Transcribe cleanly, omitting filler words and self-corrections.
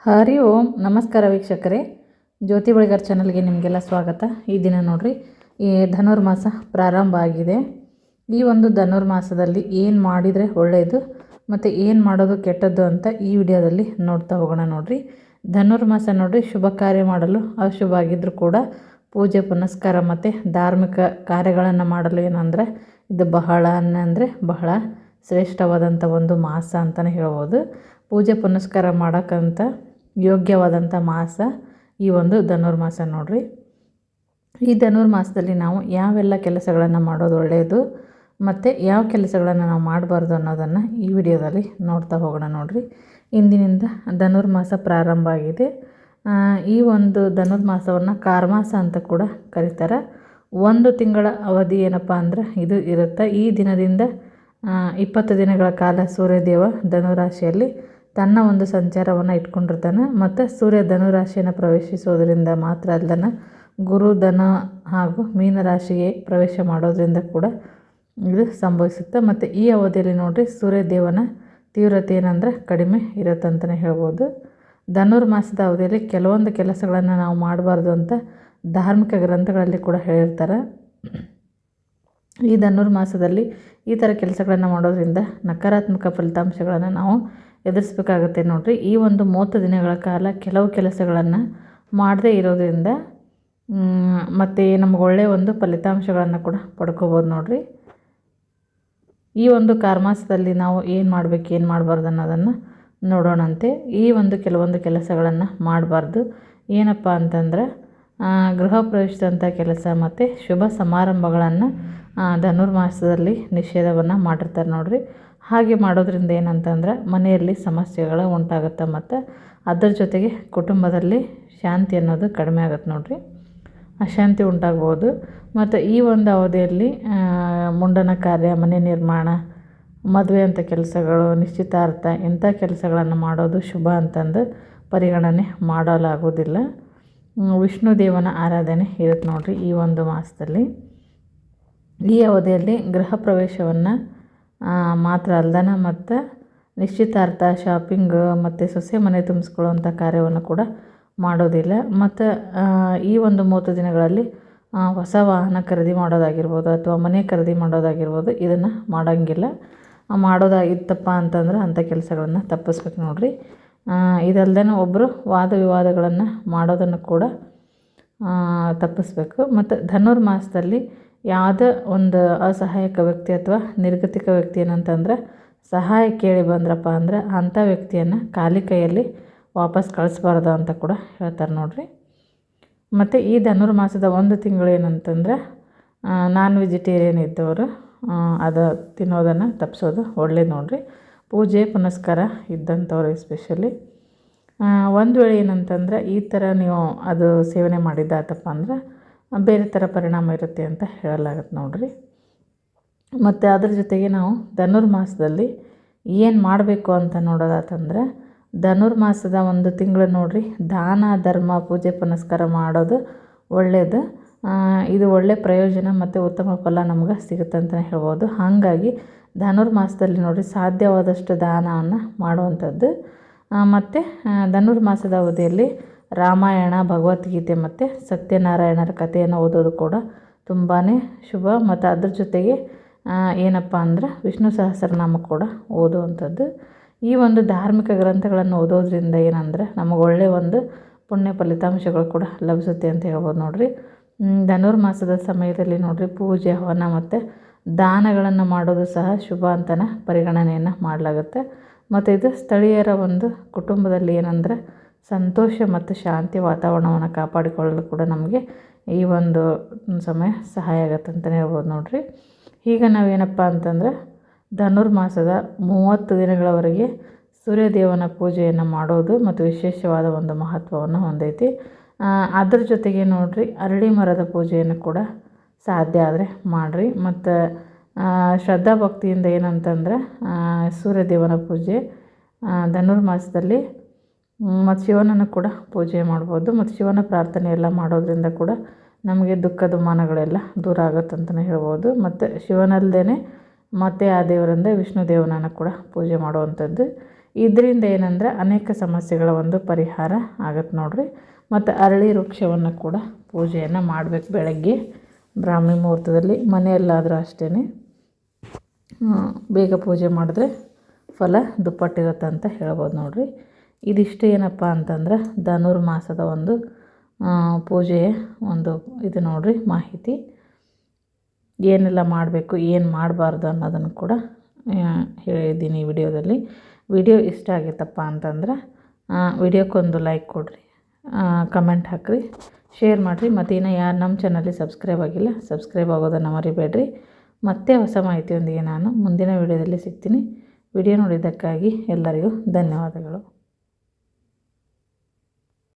ಹರಿ ಓಂ ನಮಸ್ಕಾರ ವೀಕ್ಷಕರೇ, ಜ್ಯೋತಿ ಬಳಿಗಾರ್ ಚಾನಲ್ಗೆ ನಿಮಗೆಲ್ಲ ಸ್ವಾಗತ. ಈ ದಿನ ನೋಡ್ರಿ, ಈ ಧನುರ್ಮಾಸ ಪ್ರಾರಂಭ ಆಗಿದೆ. ಈ ಒಂದು ಧನುರ್ಮಾಸದಲ್ಲಿ ಏನು ಮಾಡಿದರೆ ಒಳ್ಳೆಯದು ಮತ್ತು ಏನು ಮಾಡೋದು ಕೆಟ್ಟದ್ದು ಅಂತ ಈ ವಿಡಿಯೋದಲ್ಲಿ ನೋಡ್ತಾ ಹೋಗೋಣ. ನೋಡ್ರಿ, ಧನುರ್ಮಾಸ ನೋಡ್ರಿ ಶುಭ ಕಾರ್ಯ ಮಾಡಲು ಅಶುಭ ಆಗಿದ್ದರೂ ಕೂಡ ಪೂಜೆ ಪುನಸ್ಕಾರ ಮತ್ತು ಧಾರ್ಮಿಕ ಕಾರ್ಯಗಳನ್ನು ಮಾಡಲು ಏನಂದರೆ ಇದು ಬಹಳ ಶ್ರೇಷ್ಠವಾದಂಥ ಒಂದು ಮಾಸ ಅಂತಲೇ ಹೇಳ್ಬೋದು. ಪೂಜೆ ಪುನಸ್ಕಾರ ಮಾಡೋಕ್ಕಂತ ಯೋಗ್ಯವಾದಂಥ ಮಾಸ ಈ ಒಂದು ಧನುರ್ಮಾಸ ನೋಡ್ರಿ. ಈ ಧನುರ್ಮಾಸದಲ್ಲಿ ನಾವು ಯಾವೆಲ್ಲ ಕೆಲಸಗಳನ್ನು ಮಾಡೋದು ಒಳ್ಳೆಯದು ಮತ್ತು ಯಾವ ಕೆಲಸಗಳನ್ನು ನಾವು ಮಾಡಬಾರ್ದು ಅನ್ನೋದನ್ನು ಈ ವಿಡಿಯೋದಲ್ಲಿ ನೋಡ್ತಾ ಹೋಗೋಣ. ನೋಡ್ರಿ, ಇಂದಿನಿಂದ ಧನುರ್ಮಾಸ ಪ್ರಾರಂಭ ಆಗಿದೆ. ಈ ಒಂದು ಧನುರ್ಮಾಸವನ್ನು ಕಾರ್ಮಾಸ ಅಂತ ಕೂಡ ಕರೀತಾರೆ. ಒಂದು ತಿಂಗಳ ಅವಧಿ ಏನಪ್ಪ ಅಂದ್ರೆ ಇದು ಇರುತ್ತೆ. ಈ ದಿನದಿಂದ 20 ದಿನಗಳ ಕಾಲ ಸೂರ್ಯದೇವ ಧನುರಾಶಿಯಲ್ಲಿ ತನ್ನ ಒಂದು ಸಂಚಾರವನ್ನು ಇಟ್ಕೊಂಡಿರ್ತಾನೆ. ಮತ್ತು ಸೂರ್ಯ ಧನುರಾಶಿಯನ್ನು ಪ್ರವೇಶಿಸೋದರಿಂದ ಮಾತ್ರ ಅಲ್ಲದೆ ಗುರು ಧನ ಹಾಗೂ ಮೀನರಾಶಿಗೆ ಪ್ರವೇಶ ಮಾಡೋದ್ರಿಂದ ಕೂಡ ಇದು ಸಂಭವಿಸುತ್ತೆ. ಮತ್ತು ಈ ಅವಧಿಯಲ್ಲಿ ನೋಡಿರಿ ಸೂರ್ಯದೇವನ ತೀವ್ರತೆ ಏನಂದರೆ ಕಡಿಮೆ ಇರುತ್ತೆ ಅಂತಲೇ ಹೇಳ್ಬೋದು. ಧನುರ್ಮಾಸದ ಅವಧಿಯಲ್ಲಿ ಕೆಲವೊಂದು ಕೆಲಸಗಳನ್ನು ನಾವು ಮಾಡಬಾರ್ದು ಅಂತ ಧಾರ್ಮಿಕ ಗ್ರಂಥಗಳಲ್ಲಿ ಕೂಡ ಹೇಳಿರ್ತಾರೆ. ಈ ಧನುರ್ಮಾಸದಲ್ಲಿ ಈ ಥರ ಕೆಲಸಗಳನ್ನು ಮಾಡೋದ್ರಿಂದ ನಕಾರಾತ್ಮಕ ಫಲಿತಾಂಶಗಳನ್ನು ನಾವು ಎದುರಿಸ್ಬೇಕಾಗುತ್ತೆ. ನೋಡಿರಿ, ಈ ಒಂದು 30 ದಿನಗಳ ಕಾಲ ಕೆಲವು ಕೆಲಸಗಳನ್ನು ಮಾಡದೇ ಇರೋದ್ರಿಂದ ಮತ್ತು ನಮ್ಗೆ ಒಳ್ಳೆಯ ಒಂದು ಫಲಿತಾಂಶಗಳನ್ನು ಕೂಡ ಪಡ್ಕೋಬೋದು. ನೋಡಿರಿ, ಈ ಒಂದು ಕಾರ್ಮಾಸದಲ್ಲಿ ನಾವು ಏನು ಮಾಡಬೇಕು ಏನು ಮಾಡಬಾರ್ದು ಅನ್ನೋದನ್ನು ನೋಡೋಣಂತೆ. ಈ ಒಂದು ಕೆಲವೊಂದು ಕೆಲಸಗಳನ್ನು ಮಾಡಬಾರ್ದು ಏನಪ್ಪ ಅಂತಂದ್ರೆ ಗೃಹ ಪ್ರವೇಶದಂಥ ಕೆಲಸ ಮತ್ತು ಶುಭ ಸಮಾರಂಭಗಳನ್ನು ಧನುರ್ಮಾಸದಲ್ಲಿ ನಿಷೇಧವನ್ನು ಮಾಡಿರ್ತಾರೆ. ನೋಡಿರಿ, ಹಾಗೆ ಮಾಡೋದ್ರಿಂದ ಏನಂತಂದ್ರೆ ಮನೆಯಲ್ಲಿ ಸಮಸ್ಯೆಗಳು ಉಂಟಾಗುತ್ತೆ ಮತ್ತು ಅದರ ಜೊತೆಗೆ ಕುಟುಂಬದಲ್ಲಿ ಶಾಂತಿ ಅನ್ನೋದು ಕಡಿಮೆ ಆಗುತ್ತೆ. ನೋಡಿರಿ, ಅಶಾಂತಿ ಉಂಟಾಗ್ಬೋದು. ಮತ್ತು ಈ ಒಂದು ಅವಧಿಯಲ್ಲಿ ಮುಂಡನ ಕಾರ್ಯ, ಮನೆ ನಿರ್ಮಾಣ, ಮದುವೆ ಅಂಥ ಕೆಲಸಗಳು, ನಿಶ್ಚಿತಾರ್ಥ ಇಂಥ ಕೆಲಸಗಳನ್ನು ಮಾಡೋದು ಶುಭ ಅಂತಂದು ಪರಿಗಣನೆ ಮಾಡಲಾಗೋದಿಲ್ಲ. ವಿಷ್ಣು ದೇವನ ಆರಾಧನೆ ಇರುತ್ತೆ ನೋಡಿರಿ ಈ ಒಂದು ಮಾಸದಲ್ಲಿ. ಈ ಅವಧಿಯಲ್ಲಿ ಗೃಹ ಪ್ರವೇಶವನ್ನು ಮಾತ್ರ ಅಲ್ದನ ಮತ್ತು ನಿಶ್ಚಿತಾರ್ಥ, ಶಾಪಿಂಗ್ ಮತ್ತು ಸೊಸೆ ಮನೆ ತುಂಬಿಸ್ಕೊಳ್ಳುವಂಥ ಕಾರ್ಯವನ್ನು ಕೂಡ ಮಾಡೋದಿಲ್ಲ. ಮತ್ತು ಈ ಒಂದು 30 ದಿನಗಳಲ್ಲಿ ಹೊಸ ವಾಹನ ಖರೀದಿ ಮಾಡೋದಾಗಿರ್ಬೋದು ಅಥವಾ ಮನೆ ಖರೀದಿ ಮಾಡೋದಾಗಿರ್ಬೋದು ಇದನ್ನು ಮಾಡೋಂಗಿಲ್ಲ. ಮಾಡೋದಾಗಿತ್ತಪ್ಪ ಅಂತಂದ್ರೆ ಅಂಥ ಕೆಲಸಗಳನ್ನು ತಪ್ಪಿಸ್ಬೇಕು. ನೋಡಿರಿ, ಇದಲ್ಲದೆ ಒಬ್ಬರು ವಾದ ವಿವಾದಗಳನ್ನು ಮಾಡೋದನ್ನು ಕೂಡ ತಪ್ಪಿಸ್ಬೇಕು. ಮತ್ತು ಧನುರ್ಮಾಸದಲ್ಲಿ ಯಾವುದೇ ಒಂದು ಅಸಹಾಯಕ ವ್ಯಕ್ತಿ ಅಥವಾ ನಿರ್ಗತಿಕ ವ್ಯಕ್ತಿ ಏನಂತಂದ್ರೆ ಸಹಾಯ ಕೇಳಿ ಬಂದ್ರಪ್ಪ ಅಂದ್ರೆ ಅಂಥ ವ್ಯಕ್ತಿಯನ್ನು ಖಾಲಿ ಕೈಯಲ್ಲಿ ವಾಪಸ್ ಕಳಿಸ್ಬಾರ್ದು ಅಂತ ಕೂಡ ಹೇಳ್ತಾರೆ. ನೋಡಿರಿ, ಮತ್ತು ಈ ಧನುರ್ಮಾಸದ ಒಂದು ತಿಂಗಳು ಏನಂತಂದ್ರೆ ನಾನ್ ವೆಜಿಟೇರಿಯನ್ ಇದ್ದವರು ಅದು ತಿನ್ನೋದನ್ನು ತಪ್ಪಿಸೋದು ಒಳ್ಳೇದು. ನೋಡಿರಿ, ಪೂಜೆ ಪುನಸ್ಕಾರ ಇದ್ದಂಥವ್ರು ಎಸ್ಪೆಷಲಿ ಒಂದು ವೇಳೆ ಏನಂತಂದ್ರೆ ಈ ಥರ ನೀವು ಅದು ಸೇವನೆ ಮಾಡಿದ್ದಾತಪ್ಪ ಅಂದ್ರೆ ಬೇರೆ ಥರ ಪರಿಣಾಮ ಇರುತ್ತೆ ಅಂತ ಹೇಳಲಾಗುತ್ತೆ. ನೋಡಿರಿ, ಮತ್ತು ಅದ್ರ ಜೊತೆಗೆ ನಾವು ಧನುರ್ಮಾಸದಲ್ಲಿ ಏನು ಮಾಡಬೇಕು ಅಂತ ನೋಡೋದಾತಂದ್ರೆ ಧನುರ್ಮಾಸದ ಒಂದು ತಿಂಗಳು ನೋಡಿರಿ ದಾನ ಧರ್ಮ ಪೂಜೆ ಪುನಸ್ಕಾರ ಮಾಡೋದು ಒಳ್ಳೆಯದು. ಇದು ಒಳ್ಳೆಯ ಪ್ರಯೋಜನ ಮತ್ತು ಉತ್ತಮ ಫಲ ನಮ್ಗೆ ಸಿಗುತ್ತೆ ಅಂತಲೇ ಹೇಳ್ಬೋದು. ಹಾಗಾಗಿ ಧನುರ್ಮಾಸದಲ್ಲಿ ನೋಡಿರಿ ಸಾಧ್ಯವಾದಷ್ಟು ದಾನವನ್ನು ಮಾಡುವಂಥದ್ದು. ಮತ್ತು ಧನುರ್ಮಾಸದ ಅವಧಿಯಲ್ಲಿ ರಾಮಾಯಣ, ಭಗವದ್ಗೀತೆ ಮತ್ತು ಸತ್ಯನಾರಾಯಣರ ಕಥೆಯನ್ನು ಓದೋದು ಕೂಡ ತುಂಬಾ ಶುಭ. ಮತ್ತು ಅದ್ರ ಜೊತೆಗೆ ಏನಪ್ಪ ಅಂದ್ರೆ ವಿಷ್ಣು ಸಹಸ್ರನಾಮ ಕೂಡ ಓದುವಂಥದ್ದು. ಈ ಒಂದು ಧಾರ್ಮಿಕ ಗ್ರಂಥಗಳನ್ನು ಓದೋದ್ರಿಂದ ಏನಂದರೆ ನಮಗೆ ಒಳ್ಳೆಯ ಒಂದು ಪುಣ್ಯ ಫಲಿತಾಂಶಗಳು ಕೂಡ ಲಭಿಸುತ್ತೆ ಅಂತ ಹೇಳ್ಬೋದು. ನೋಡಿರಿ, ಧನುರ್ಮಾಸದ ಸಮಯದಲ್ಲಿ ನೋಡಿರಿ ಪೂಜೆ, ಹವನ ಮತ್ತು ದಾನಗಳನ್ನು ಮಾಡೋದು ಸಹ ಶುಭ ಅಂತಲೇ ಪರಿಗಣನೆಯನ್ನು ಮಾಡಲಾಗುತ್ತೆ. ಮತ್ತು ಇದು ಸ್ಥಳೀಯರ ಒಂದು ಕುಟುಂಬದಲ್ಲಿ ಏನಂದರೆ ಸಂತೋಷ ಮತ್ತು ಶಾಂತಿ ವಾತಾವರಣವನ್ನು ಕಾಪಾಡಿಕೊಳ್ಳಲು ಕೂಡ ನಮಗೆ ಈ ಒಂದು ಸಮಯ ಸಹಾಯ ಆಗುತ್ತೆ ಅಂತಲೇ ಹೇಳ್ಬೋದು. ನೋಡಿರಿ, ಈಗ ನಾವೇನಪ್ಪ ಅಂತಂದ್ರೆ ಧನುರ್ಮಾಸದ 30 ದಿನಗಳವರೆಗೆ ಸೂರ್ಯದೇವನ ಪೂಜೆಯನ್ನು ಮಾಡೋದು ಮತ್ತು ವಿಶೇಷವಾದ ಒಂದು ಮಹತ್ವವನ್ನು ಹೊಂದೈತಿ. ಅದ್ರ ಜೊತೆಗೆ ನೋಡಿರಿ ಅರಳಿ ಮರದ ಪೂಜೆಯನ್ನು ಕೂಡ ಸಾಧ್ಯ ಆದರೆ ಮಾಡಿರಿ. ಮತ್ತು ಶ್ರದ್ಧಾ ಭಕ್ತಿಯಿಂದ ಏನಂತಂದ್ರೆ ಸೂರ್ಯದೇವನ ಪೂಜೆ ಧನುರ್ಮಾಸದಲ್ಲಿ ಮತ್ತು ಶಿವನನ್ನು ಕೂಡ ಪೂಜೆ ಮಾಡ್ಬೋದು. ಮತ್ತು ಶಿವನ ಪ್ರಾರ್ಥನೆ ಎಲ್ಲ ಮಾಡೋದ್ರಿಂದ ಕೂಡ ನಮಗೆ ದುಃಖ ದುಮ್ಮಾನಗಳೆಲ್ಲ ದೂರ ಆಗುತ್ತೆ ಅಂತಲೇ ಹೇಳ್ಬೋದು. ಮತ್ತು ಶಿವನಲ್ಲದೇ ಮತ್ತು ಆ ದೇವರಿಂದ ವಿಷ್ಣು ದೇವನನ್ನು ಕೂಡ ಪೂಜೆ ಮಾಡುವಂಥದ್ದು. ಇದರಿಂದ ಏನಂದ್ರೆ ಅನೇಕ ಸಮಸ್ಯೆಗಳ ಒಂದು ಪರಿಹಾರ ಆಗತ್ತೆ ನೋಡಿರಿ. ಮತ್ತು ಅರಳಿ ವೃಕ್ಷವನ್ನು ಕೂಡ ಪೂಜೆಯನ್ನು ಮಾಡಬೇಕು ಬೆಳಗ್ಗೆ ಬ್ರಾಹ್ಮಿ ಮುಹೂರ್ತದಲ್ಲಿ. ಮನೆಯಲ್ಲಾದರೂ ಅಷ್ಟೇ ಬೇಗ ಪೂಜೆ ಮಾಡಿದ್ರೆ ಫಲ ದುಪ್ಪಟ್ಟಿರುತ್ತೆ ಅಂತ ಹೇಳ್ಬೋದು ನೋಡಿರಿ. ಇದಿಷ್ಟು ಏನಪ್ಪ ಅಂತಂದ್ರೆ ಧನುರ್ಮಾಸದ ಒಂದು ಪೂಜೆಯ ಒಂದು ಇದು ನೋಡಿರಿ ಮಾಹಿತಿ. ಏನೆಲ್ಲ ಮಾಡಬೇಕು ಏನು ಮಾಡಬಾರ್ದು ಅನ್ನೋದನ್ನು ಕೂಡ ಹೇಳಿದ್ದೀನಿ ಈ ವಿಡಿಯೋದಲ್ಲಿ. ವಿಡಿಯೋ ಇಷ್ಟ ಆಗಿತ್ತಪ್ಪ ಅಂತಂದ್ರೆ ವಿಡಿಯೋಕ್ಕೊಂದು ಲೈಕ್ ಕೊಡಿರಿ, ಕಮೆಂಟ್ ಹಾಕಿರಿ, ಶೇರ್ ಮಾಡಿರಿ. ಮತ್ತು ಇನ್ನು ಯಾರು ನಮ್ಮ ಚಾನಲ್ಗೆ ಸಬ್ಸ್ಕ್ರೈಬ್ ಆಗಿಲ್ಲ ಸಬ್ಸ್ಕ್ರೈಬ್ ಆಗೋದನ್ನು ಮರಿಬೇಡ್ರಿ. ಮತ್ತೆ ಹೊಸ ಮಾಹಿತಿಯೊಂದಿಗೆ ನಾನು ಮುಂದಿನ ವಿಡಿಯೋದಲ್ಲಿ ಸಿಗ್ತೀನಿ. ವಿಡಿಯೋ ನೋಡಿದ್ದಕ್ಕಾಗಿ ಎಲ್ಲರಿಗೂ ಧನ್ಯವಾದಗಳು.